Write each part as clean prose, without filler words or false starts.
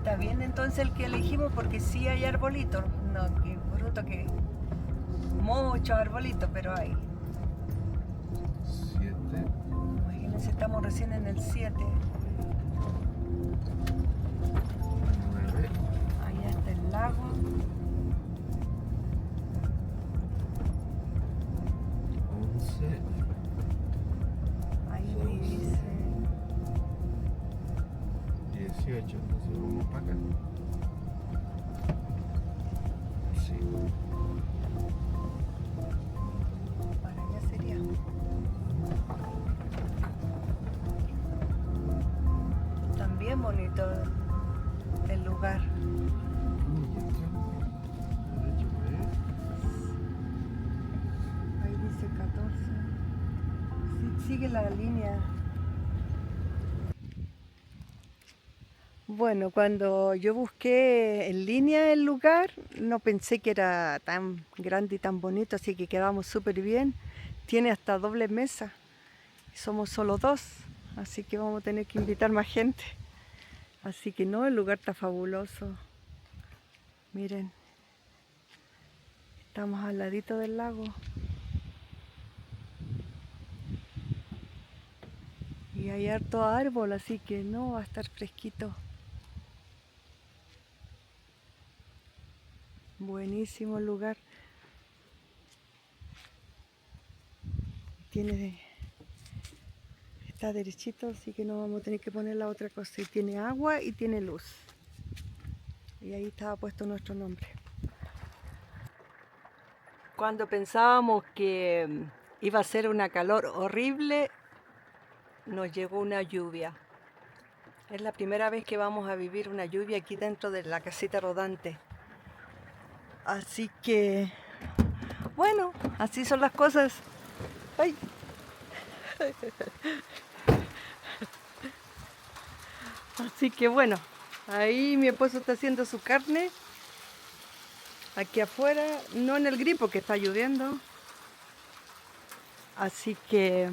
Está bien entonces el que elegimos porque sí hay arbolitos. No, que bruto que muchos arbolitos, pero hay. 7. Imagínense, estamos recién en el 7. 9. Allá está el lago. 11. Ahí 12, dice. 18. Entonces vamos para acá. Sí. Para allá sería. También bonito el lugar. Y acá. Derecho Ahí dice 14. Sí, sigue la línea. Bueno, cuando yo busqué en línea el lugar, no pensé que era tan grande y tan bonito, así que quedamos súper bien. Tiene hasta doble mesa. Somos solo dos, así que vamos a tener que invitar más gente. Así que no, el lugar está fabuloso. Miren, estamos al ladito del lago. Y hay harto árbol, así que no va a estar fresquito. Buenísimo el lugar. Está derechito, así que no vamos a tener que poner la otra cosa. Y tiene agua y tiene luz. Y ahí estaba puesto nuestro nombre. Cuando pensábamos que iba a ser una calor horrible, nos llegó una lluvia. Es la primera vez que vamos a vivir una lluvia aquí dentro de la casita rodante. Así que, bueno, así son las cosas. Ay. Así que bueno, ahí mi esposo está haciendo su carne. Aquí afuera, no en el grill porque está lloviendo. Así que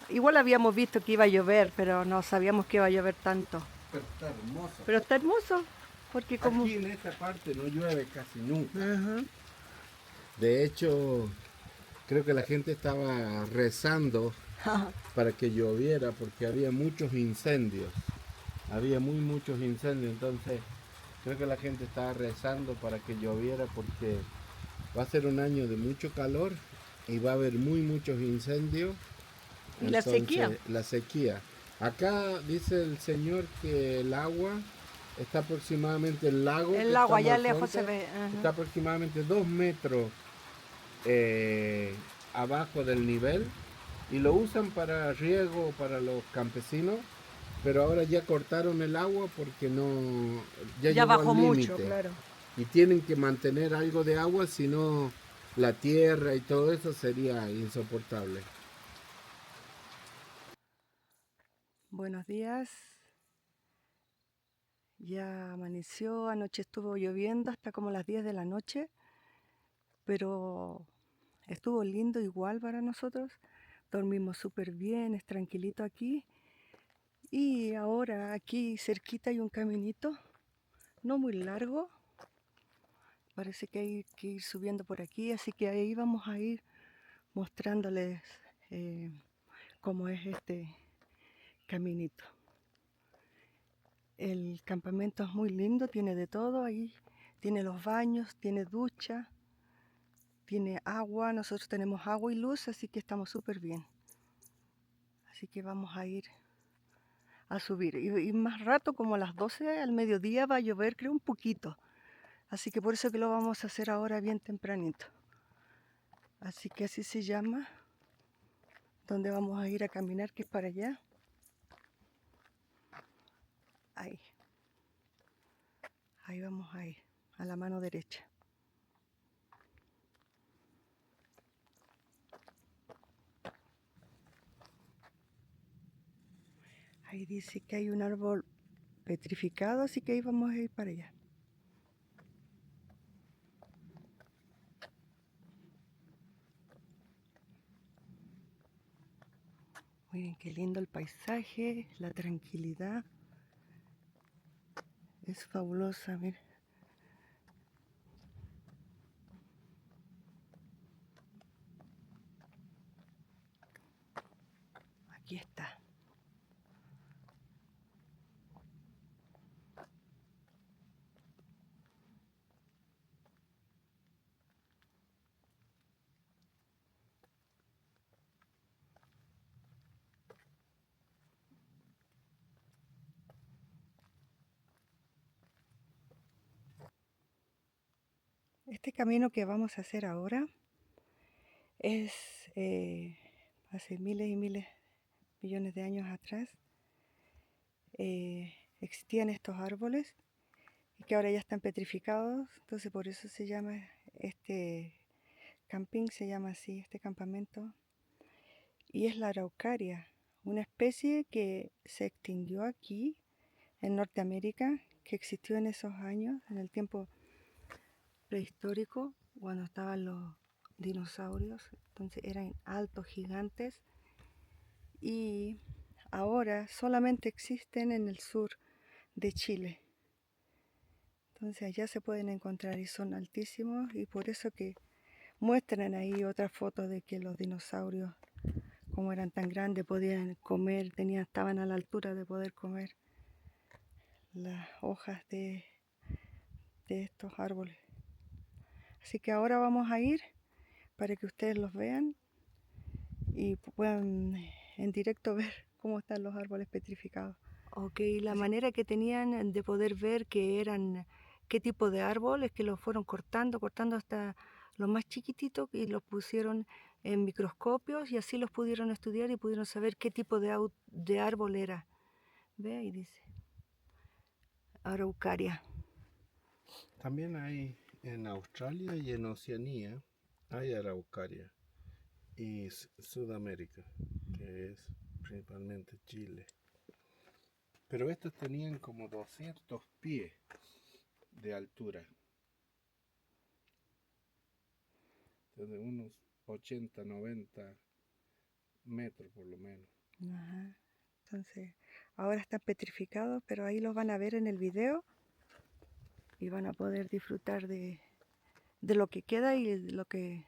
igual habíamos visto que iba a llover, pero no sabíamos que iba a llover tanto. Pero está hermoso. Pero está hermoso, porque como... Aquí en esta parte no llueve casi nunca. Ajá. De hecho, creo que la gente estaba rezando para que lloviera porque había muchos incendios. Había muchos incendios, entonces creo que la gente estaba rezando para que lloviera porque va a ser un año de mucho calor y va a haber muchos incendios. Y la sequía. Entonces, la sequía. Acá dice el señor que el agua está aproximadamente, el lago que El agua estamos allá al lejos se frente, ve. Ajá. está aproximadamente 2 metros abajo del nivel y lo usan para riego para los campesinos, pero ahora ya cortaron el agua porque no, ya Ya llegó bajó al mucho, límite claro. y tienen que mantener algo de agua, si no la tierra y todo eso sería insoportable. Buenos días. Ya amaneció, anoche estuvo lloviendo hasta como las 10 de la noche, pero estuvo lindo igual para nosotros. Dormimos súper bien, es tranquilito aquí. Y ahora aquí cerquita hay un caminito, no muy largo. Parece que hay que ir subiendo por aquí, así que ahí vamos a ir mostrándoles eh, cómo es este caminito. El campamento es muy lindo, tiene de todo ahí. Tiene los baños, tiene ducha, tiene agua. Nosotros tenemos agua y luz, así que estamos súper bien. Así que vamos a ir a subir. Y más rato, como a las 12 al mediodía, va a llover, creo, un poquito. Así que por eso que lo vamos a hacer ahora bien tempranito. Así que así se llama, donde vamos a ir a caminar, que es para allá. Ahí. Ahí vamos a ir, a la mano derecha. Ahí dice que hay un árbol petrificado, así que ahí vamos a ir para allá. Miren qué lindo el paisaje, la tranquilidad. Es fabulosa, mira. Aquí está. Este camino que vamos a hacer ahora es hace miles y miles, millones de años atrás. Existían estos árboles y que ahora ya están petrificados, entonces por eso se llama este camping, se llama así, este campamento. Y es la araucaria, una especie que se extinguió aquí en Norteamérica, que existió en esos años, en el tiempo prehistórico, cuando estaban los dinosaurios, entonces eran altos, gigantes, y ahora solamente existen en el sur de Chile. Entonces allá se pueden encontrar y son altísimos, y por eso que muestran ahí otras fotos de que los dinosaurios, como eran tan grandes, podían comer, estaban a la altura de poder comer las hojas de estos árboles. Así que ahora vamos a ir para que ustedes los vean y puedan en directo ver cómo están los árboles petrificados. Ok, la manera que tenían de poder ver que eran, qué tipo de árbol, es que los fueron cortando hasta los más chiquititos y los pusieron en microscopios y así los pudieron estudiar y pudieron saber qué tipo de árbol era. Ve ahí dice, araucaria. También hay en Australia y en Oceanía, hay araucaria. Y Sudamérica, que es principalmente Chile. Pero estos tenían como 200 pies de altura. De unos 80, 90 metros por lo menos. Ajá. Entonces, ahora están petrificados, pero ahí los van a ver en el video y van a poder disfrutar de lo que queda y de lo que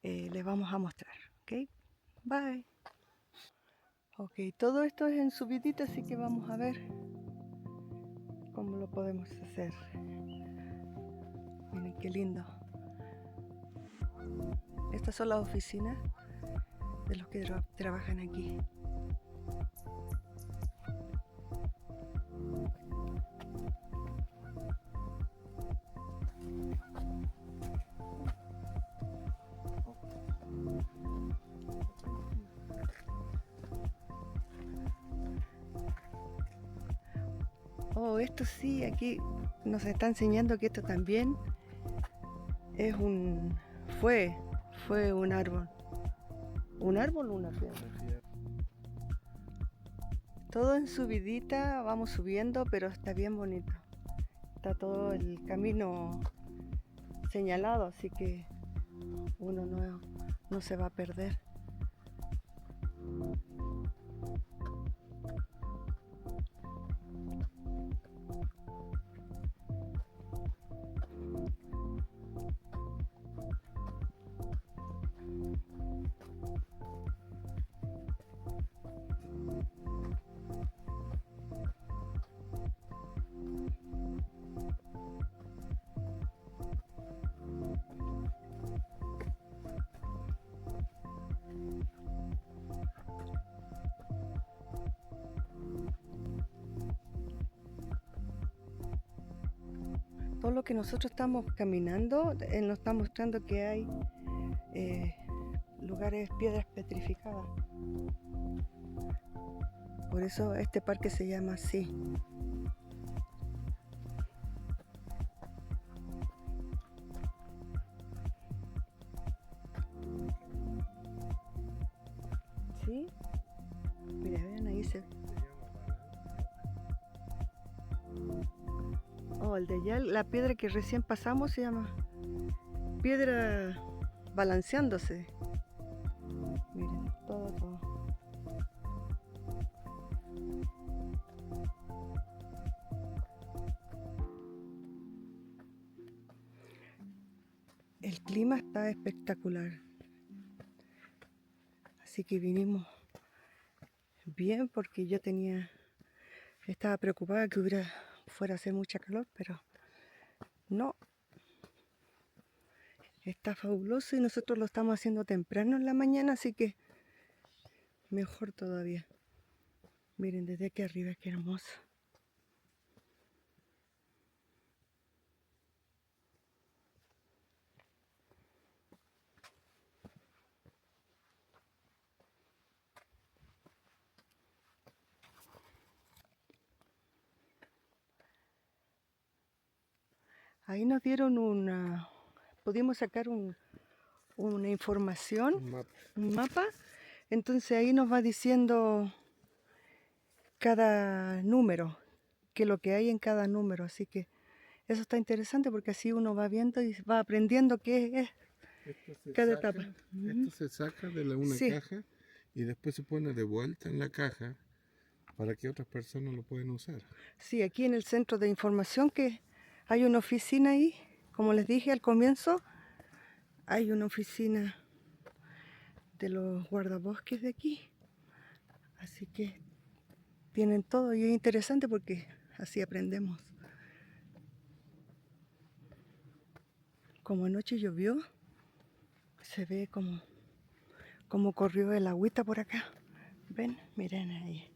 les vamos a mostrar. ¿Ok? Bye. Ok, todo esto es en subidita, así que vamos a ver cómo lo podemos hacer. Miren qué lindo. Estas son las oficinas de los que trabajan aquí. Oh, esto sí, aquí nos está enseñando que esto también es fue un árbol. ¿Un árbol o una piedra? Todo en subidita, vamos subiendo, pero está bien bonito. Está todo el camino señalado, así que uno no se va a perder. Todo lo que nosotros estamos caminando nos está mostrando que hay lugares, piedras petrificadas. Por eso este parque se llama así. ¿Sí? Mira, vean ahí se... Oh, el de allá, la piedra que recién pasamos se llama piedra balanceándose. Miren, todo. clima está espectacular. Así que vinimos bien porque yo estaba preocupada que fuera a hacer mucha calor, pero no, está fabuloso y nosotros lo estamos haciendo temprano en la mañana, así que mejor todavía. Miren desde aquí arriba, qué hermoso. Ahí nos dieron pudimos sacar una información, un mapa. Entonces ahí nos va diciendo cada número, qué es lo que hay en cada número. Así que eso está interesante porque así uno va viendo y va aprendiendo qué es cada etapa. Esto se saca de una Sí. caja y después se pone de vuelta en la caja para que otras personas lo puedan usar. Sí, aquí en el centro de información que hay una oficina ahí, como les dije al comienzo, hay una oficina de los guardabosques de aquí. Así que tienen todo y es interesante porque así aprendemos. Como anoche llovió, se ve como corrió el agüita por acá. ¿Ven? Miren ahí.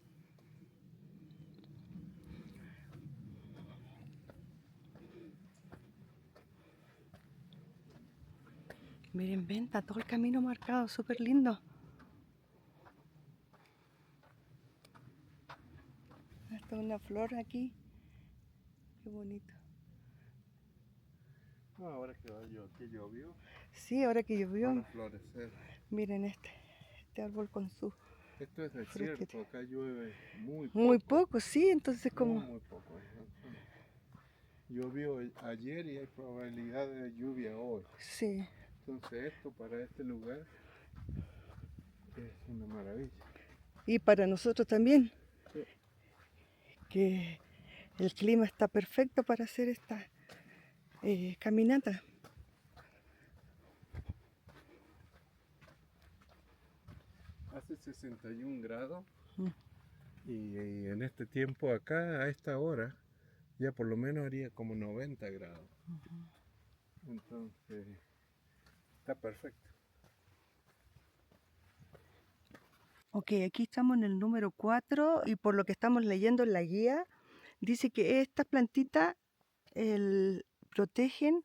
Miren, ven, está todo el camino marcado, súper lindo. Hasta una flor aquí. Qué bonito. Ahora que llovió, Sí, ahora que llovió, van a florecer. miren este árbol con su Esto es frutita. desierto, acá llueve muy poco. Muy poco, sí, entonces Muy poco. Llovió ayer y hay probabilidad de lluvia hoy. Sí. Entonces esto para este lugar es una maravilla. Y para nosotros también, Sí. que el clima está perfecto para hacer esta caminata. Hace 61 grados Mm. y en este tiempo acá, a esta hora, ya por lo menos haría como 90 grados. Entonces, está perfecto. Ok, aquí estamos en el número 4 y por lo que estamos leyendo en la guía, dice que estas plantitas protegen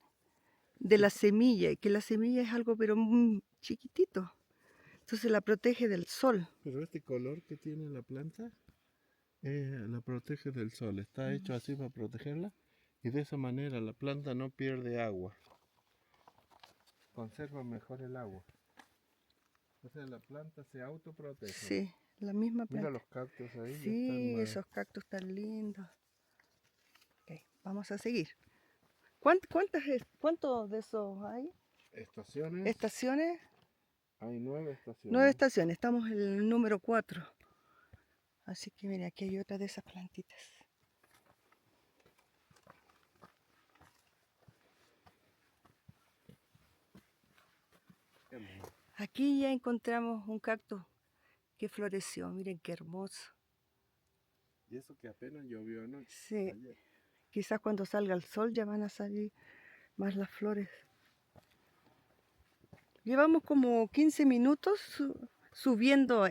de la semilla y que la semilla es algo pero muy chiquitito. Entonces la protege del sol. Pero este color que tiene la planta la protege del sol. Está hecho así para protegerla y de esa manera la planta no pierde agua. Conserva mejor el agua. O sea, la planta se autoprotege. Sí, la misma planta. Mira los cactus ahí. Sí, esos cactus tan lindos. Ok, vamos a seguir. ¿Cuántos de esos hay? Estaciones. ¿Estaciones? Hay 9 estaciones. 9 estaciones, estamos en el número 4. Así que mira, aquí hay otra de esas plantitas. Aquí ya encontramos un cactus que floreció, miren qué hermoso. Y eso que apenas llovió anoche. Sí, Ayer. quizás cuando salga el sol ya van a salir más las flores. Llevamos como 15 minutos subiendo,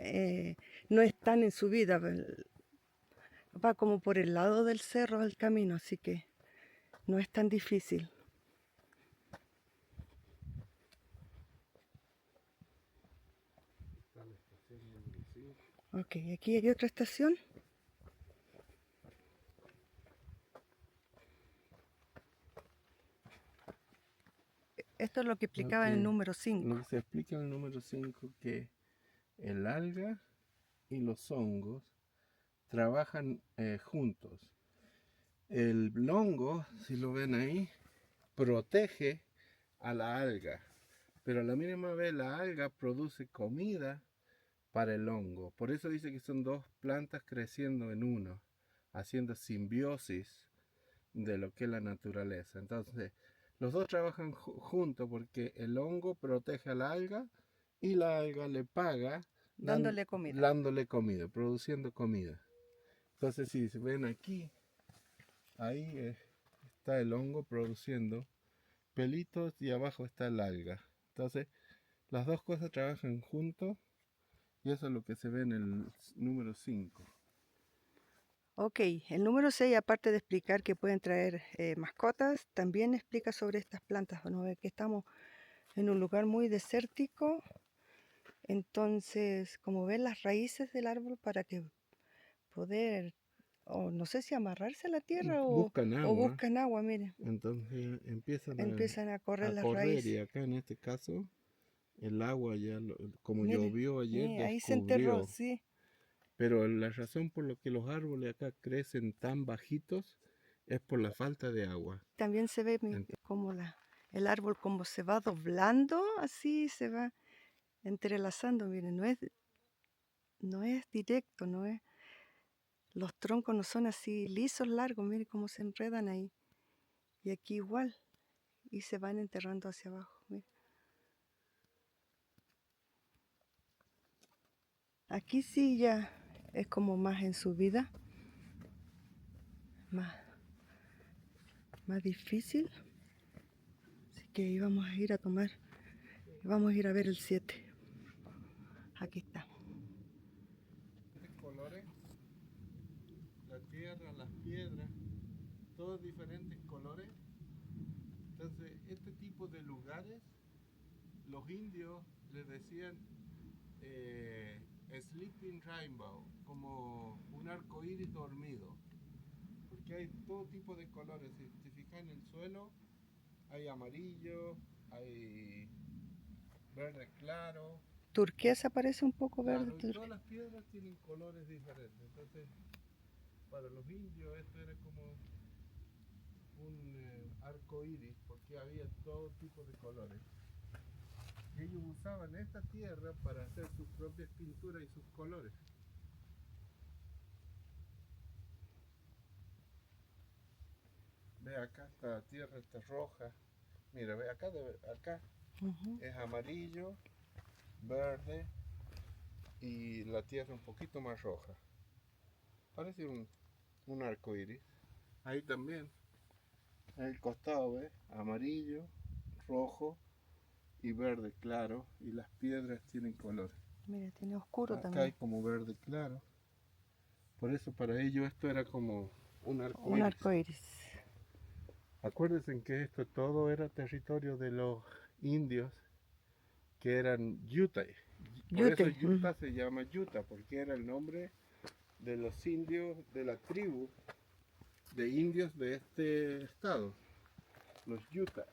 no están en subida, va como por el lado del cerro el camino, así que no es tan difícil. Está la estación número 5. Ok, aquí hay otra estación. Esto es lo que explicaba en el número 5. Lo que se explica en el número 5 que el alga y los hongos trabajan juntos. El hongo, si lo ven ahí, protege a la alga, pero a la misma vez la alga produce comida para el hongo. Por eso dice que son dos plantas creciendo en uno, haciendo simbiosis de lo que es la naturaleza. Entonces, Los dos trabajan juntos porque el hongo protege a la alga y la alga le paga Dándole comida. dándole comida, produciendo comida. Entonces, si se ven aquí, ahí está el hongo produciendo pelitos y abajo está el alga. Entonces, las dos cosas trabajan juntos y eso es lo que se ve en el número 5. Ok, el número 6, aparte de explicar que pueden traer mascotas, también explica sobre estas plantas, ¿no? Que estamos en un lugar muy desértico, entonces, como ven las raíces del árbol para que poder, o no sé si amarrarse a la tierra Buscan o agua, buscan agua, miren, entonces empiezan a correr a las correr y raíces. acá en este caso el agua ya, como Miren, llovió ayer, ahí se enterró, descubrió. sí. Pero la razón por la que los árboles acá crecen tan bajitos es por la falta de agua. También se ve como el árbol como se va doblando, así se va entrelazando, miren, no es directo, no es, los troncos no son así lisos, largos, miren cómo se enredan ahí. Y aquí igual, y se van enterrando hacia abajo, miren. Aquí sí ya es como más en subida, más, más difícil. Así que íbamos a ir a tomar, vamos a ir a ver el 7. Aquí está. Colores, la tierra, las piedras, todos diferentes colores. Entonces, este tipo de lugares, los indios les decían sleeping rainbow, como un arco iris dormido, porque hay todo tipo de colores. Si te fijas en el suelo, hay amarillo, hay verde claro, Turquesa parece un poco verde. claro, y todas las piedras tienen colores diferentes. Entonces, para los indios esto era como un arco iris, porque había todo tipo de colores. Y ellos usaban esta tierra para hacer sus propias pinturas y sus colores. Ve acá, esta tierra está roja. Mira, ve acá, acá es amarillo, verde y la tierra un poquito más roja. Parece un arco iris. Ahí también, en el costado, ¿ves? Amarillo, rojo y verde claro. Y las piedras tienen color. Mira, tiene oscuro Acá también. hay como verde claro. Por eso para ellos esto era como un arco Un iris. arco iris. Acuérdense que esto todo era territorio de los indios que eran Utah. Por eso Yute. Utah se llama Utah, porque era el nombre de los indios de la tribu de indios de este estado, los Utah.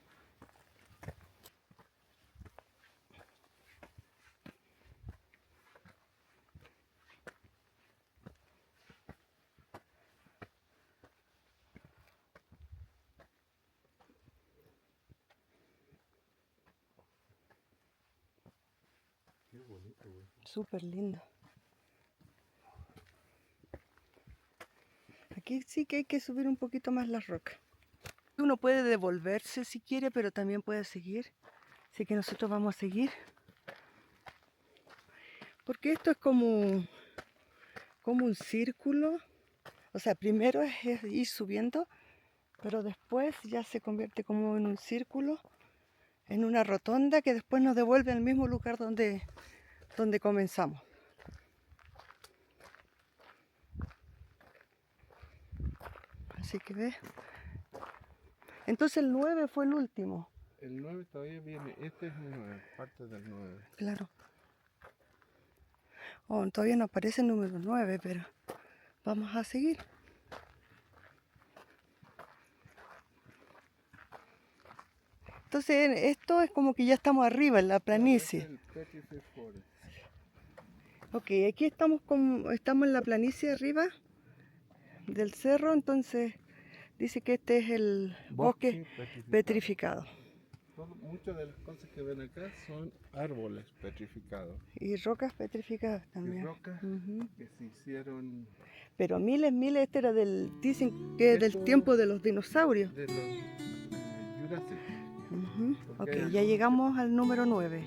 Qué bonito, güey. Súper lindo. Aquí sí que hay que subir un poquito más las rocas. Uno puede devolverse si quiere, pero también puede seguir. Así que nosotros vamos a seguir. Porque esto es como un círculo. O sea, primero es ir subiendo, pero después ya se convierte como en un círculo, en una rotonda que después nos devuelve al mismo lugar donde comenzamos. Así que ves. Entonces el 9 fue el último. El 9 todavía viene, este es el 9, parte del 9. Claro. Oh, todavía no aparece el número 9, pero vamos a seguir. Entonces esto es como que ya estamos arriba en la planicie. Claro, este es el Petrified Forest. Ok, aquí estamos en la planicie arriba del cerro, entonces dice que este es el bosque petrificado. Muchas de las cosas que ven acá son árboles petrificados. Y rocas petrificadas también. Y rocas que se hicieron Pero miles, dicen que es del Esto- tiempo de los dinosaurios. de los Jurásico. Ok, hay ya algunos llegamos al número 9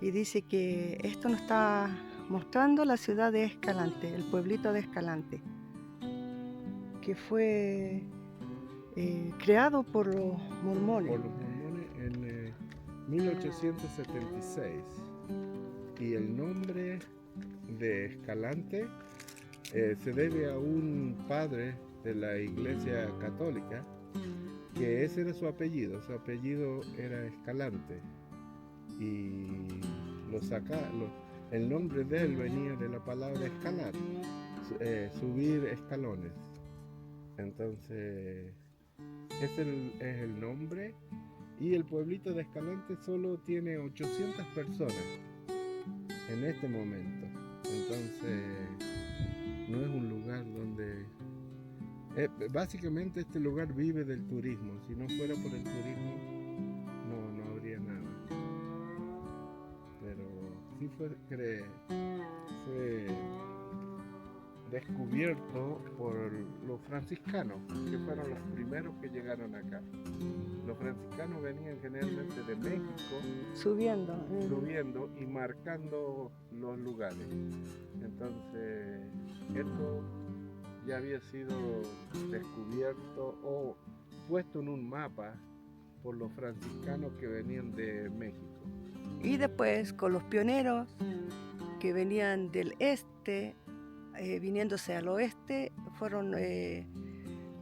y dice que esto nos está mostrando la ciudad de Escalante, el pueblito de Escalante, que fue creado por los mormones. por los mormones en 1876. Y el nombre de Escalante se debe a un padre de la Iglesia Católica, que ese era su apellido era Escalante. Y el nombre de él venía de la palabra escalar, subir escalones. Entonces, ese es el nombre. Y el pueblito de Escalante solo tiene 800 personas en este momento. Entonces, no es un lugar donde... básicamente este lugar vive del turismo. Si no fuera por el turismo, no habría nada. Pero sí fue descubierto por los franciscanos, que fueron los primeros que llegaron acá. Los franciscanos venían generalmente de México, subiendo y marcando los lugares. Entonces, esto ya había sido descubierto o puesto en un mapa por los franciscanos que venían de México. Y después con los pioneros que venían del este, viniéndose al oeste, fueron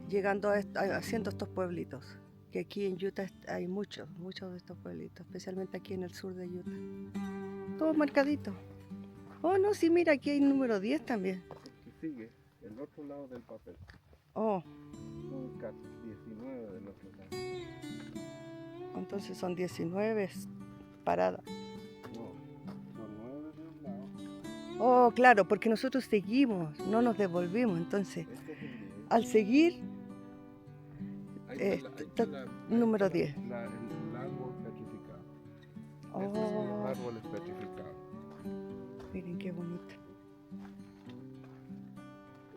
llegando haciendo estos pueblitos. Que aquí en Utah hay muchos de estos pueblitos, especialmente aquí en el sur de Utah. Todo marcadito. Oh, no, sí, mira, aquí hay número 10 también. Y sigue, el otro lado del papel. Oh. Son 19 del otro lado. Entonces son 19 paradas. No, son 9 de un lado. Oh, claro, porque nosotros seguimos, no nos devolvimos. Entonces, al seguir, número 10. El árbol petrificado. Oh. Estos son los árboles petrificados. Miren qué bonito.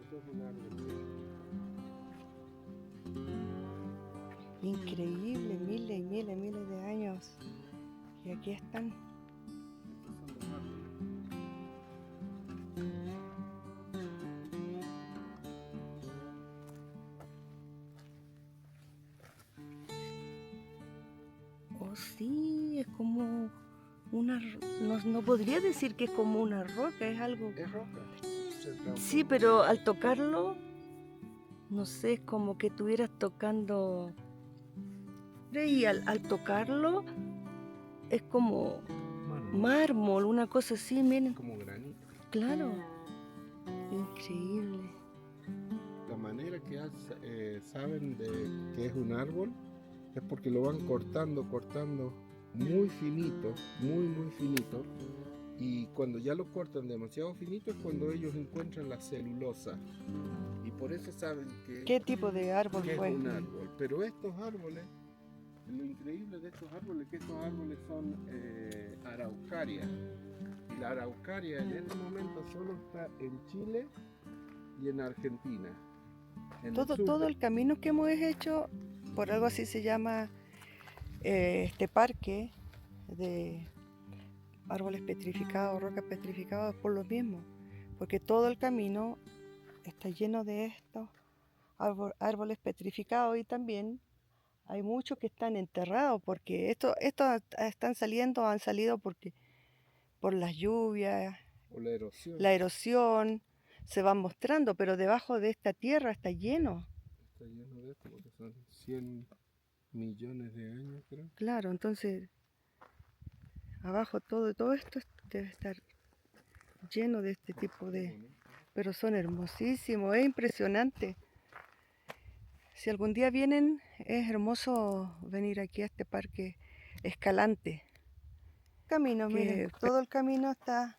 Esto es un árbol. Increíble, miles y miles de años. Y aquí están. Estos son los árboles. Oh, sí, es como una... No podría decir que es como una roca, es algo... Es roca. Sí, pero al tocarlo, no sé, es como que estuvieras tocando... Y al tocarlo, es como mármol, una cosa así, miren. Como granito. Claro. Increíble. La manera que saben de que es un árbol es porque lo van cortando muy finito, muy finito. Y cuando ya lo cortan demasiado finito es cuando ellos encuentran la celulosa. Y por eso saben que ¿Qué tipo de árbol fue? es un árbol. Pero estos árboles, lo increíble de estos árboles es que estos árboles son araucaria. Y la araucaria en este momento solo está en Chile y en Argentina. Todo el camino que hemos hecho, por algo así se llama este parque de árboles petrificados, rocas petrificadas, por lo mismo, porque todo el camino está lleno de estos árboles petrificados y también hay muchos que están enterrados porque estos han salido porque por las lluvias, O la erosión, se van mostrando, pero debajo de esta tierra está lleno. Está lleno de esto porque son 100 millones de años, creo. Claro, entonces abajo todo esto debe estar lleno de este tipo de... Pero son hermosísimos, es impresionante. Si algún día vienen, es hermoso venir aquí a este parque Escalante. Camino, miren, todo el camino está...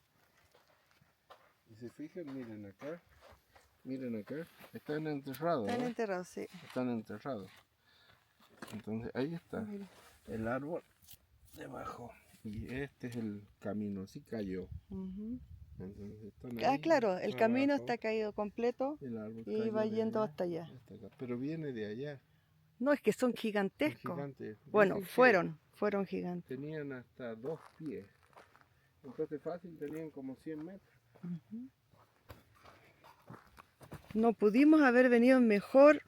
Y si fijan, miren acá, están enterrados. Están ¿no? enterrados, sí. Están enterrados. Entonces ahí está el árbol debajo. Y este es el camino, así cayó. Entonces están ahí, claro, el camino abajo, está caído completo el árbol y va yendo hasta allá. hasta acá. Pero viene de allá. No, es que son Es gigantescos. gigante. Bueno, Dicen que fueron gigantes. tenían hasta 2 pies. Entonces fácil tenían como 100 metros. Ujú. No pudimos haber venido en mejor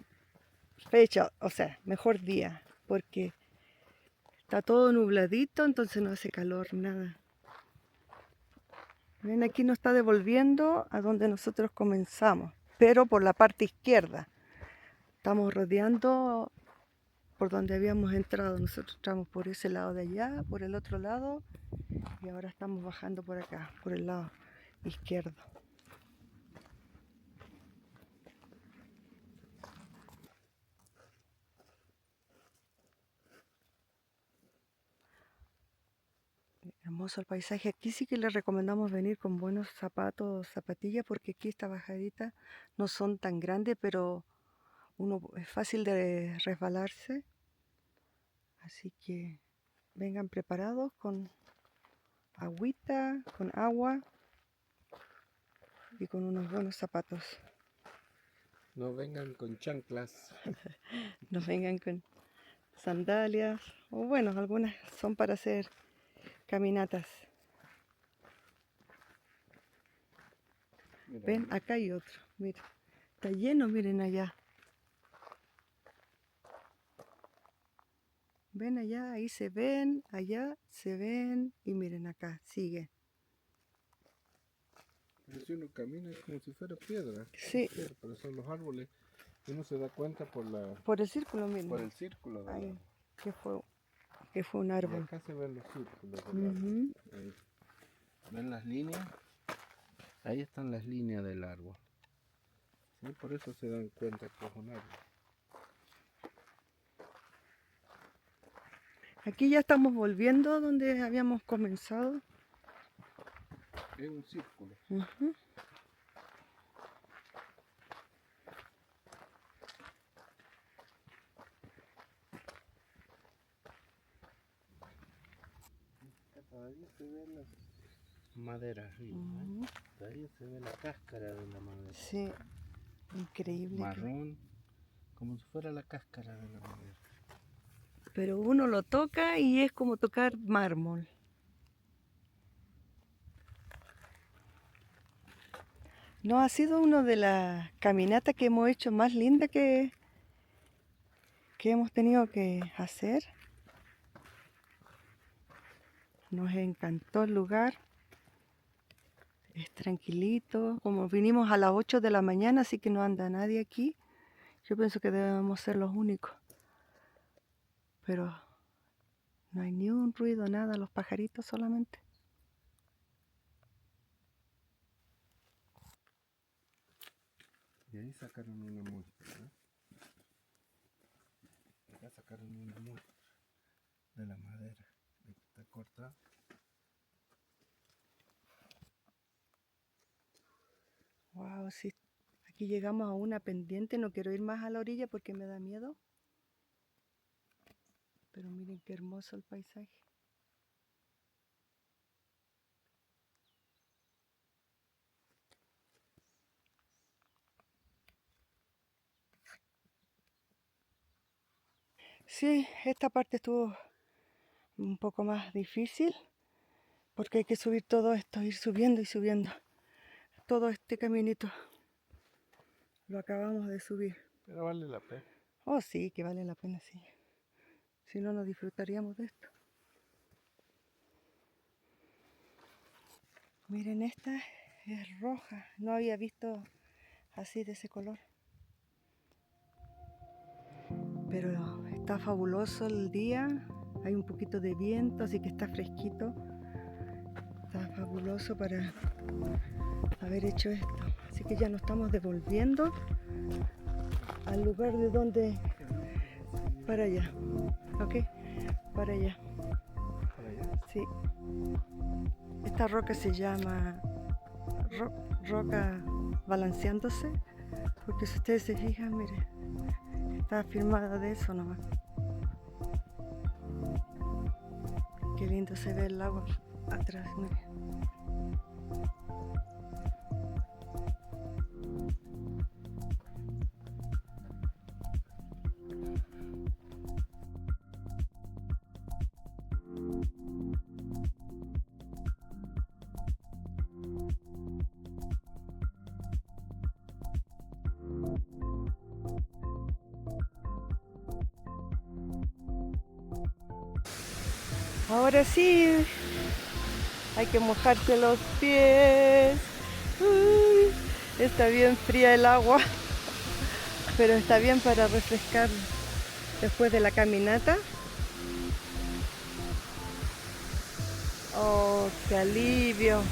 fecha, o sea, mejor día, porque está todo nubladito, entonces no hace calor, nada. Ven, aquí nos está devolviendo a donde nosotros comenzamos, pero por la parte izquierda. Estamos rodeando por donde habíamos entrado. Nosotros entramos por ese lado de allá, por el otro lado, y ahora estamos bajando por acá, por el lado izquierdo. Hermoso el paisaje. Aquí sí que les recomendamos venir con buenos zapatos, zapatillas, porque aquí estas bajaditas no son tan grandes, pero es fácil de resbalarse. Así que vengan preparados con agüita, con agua y con unos buenos zapatos. No vengan con chanclas. No vengan con sandalias, o bueno, algunas son para hacer caminatas. Mira, Ven, acá hay otro, miren, está lleno, miren allá. Ven allá, ahí se ven, allá se ven, y miren acá, sigue. pero si uno camina es como si fuera piedra. Sí, Pero son los árboles. Uno se da cuenta por el círculo, miren, por el círculo del ahí, árbol. que fue un Y árbol. acá se ven los círculos del árbol. Ujú. Ahí. ¿Ven las líneas? Ahí están las líneas del árbol. ¿Sí? Por eso se dan cuenta que es un árbol. Aquí ya estamos volviendo donde habíamos comenzado. Es un círculo. Ujú. Todavía se ve la madera arriba. Ujú. Todavía se ve la cáscara de la madera. Sí, increíble. Marrón, como si fuera la cáscara de la madera. Pero uno lo toca y es como tocar mármol. No, ha sido una de las caminatas que hemos hecho más linda que hemos tenido que hacer. Nos encantó el lugar. Es tranquilito. Como vinimos a las 8 de la mañana, así que no anda nadie aquí. Yo pienso que debemos ser los únicos. Pero no hay ni un ruido, nada, los pajaritos solamente. Y ahí sacaron una muestra, ¿no? Acá sacaron una muestra de la madera, de que está cortada. Wow, sí. Aquí llegamos a una pendiente. No quiero ir más a la orilla porque me da miedo. Pero miren qué hermoso el paisaje. Sí, esta parte estuvo un poco más difícil porque hay que subir todo esto, ir subiendo y subiendo. Todo este caminito lo acabamos de subir. Pero vale la pena. Oh, sí, que vale la pena, sí. Si no, no disfrutaríamos de esto. Miren, esta es roja. No había visto así de ese color. Pero está fabuloso el día. Hay un poquito de viento, así que está fresquito. Está fabuloso para haber hecho esto. Así que ya nos estamos devolviendo al lugar de donde... Para allá. ¿Ok? Para allá. Para allá. Sí. Esta roca se llama roca balanceándose. Porque si ustedes se fijan, miren, está firmada de eso nomás. Qué lindo se ve el lago atrás, miren. Ahora sí, hay que mojarse los pies. Uy, está bien fría el agua, pero está bien para refrescar después de la caminata. Oh, qué alivio.